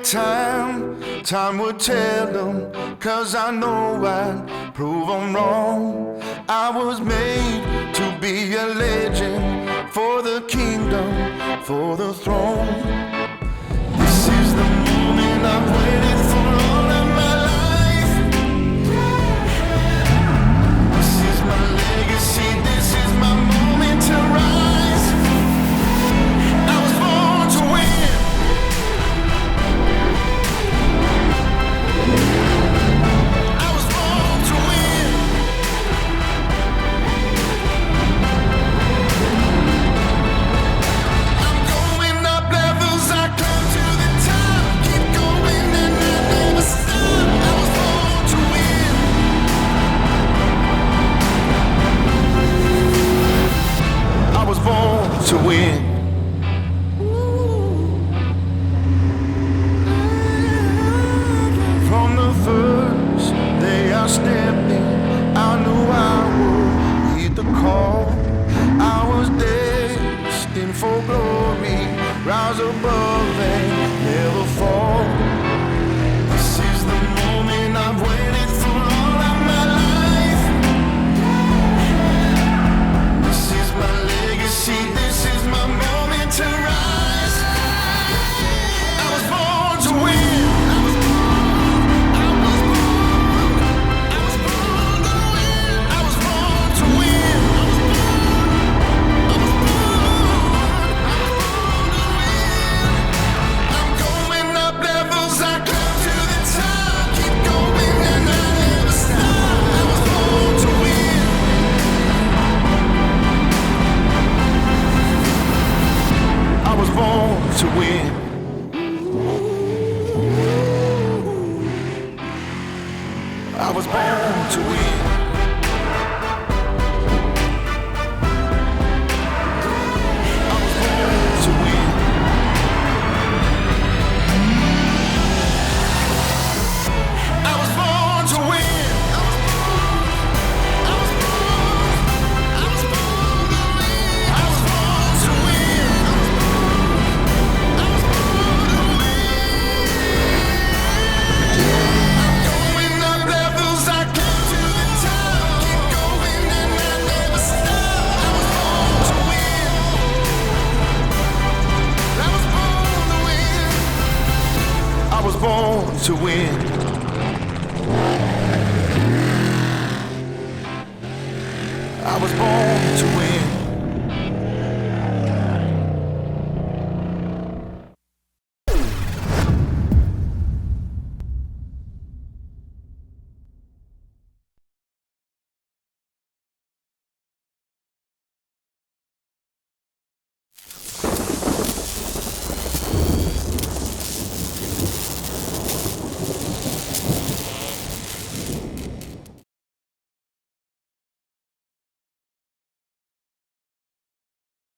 time would tell them, 'cause I know I'd prove them wrong. I was made to be a legend, for the kingdom, for the throne. This is the moment I've waited for all of my life. This is my legacy, this is my moment to rise. I was born to win. I was born to win. I'm going up levels, I climb to the top. Keep going and I never stop. I was born to win. I was born to win. From the first day I stepped in, I knew I would heed the call. I was destined for glory, rise above and never fall. This is the moment I've waited for all of my life. This is my legacy, this is my moment to rise. I was born to win. I was born to win. I'm going up levels, I climb to the top. Keep going and I never stop. I was born to win. I was born to win. I was born to win. I was born to win. I was born to win. I was born to win. I was born to win. I was born to win. I'm going up levels, I climb to the top. Keep going and I never stop. I was born to win. I was born to win. I was born to win. I was born to win.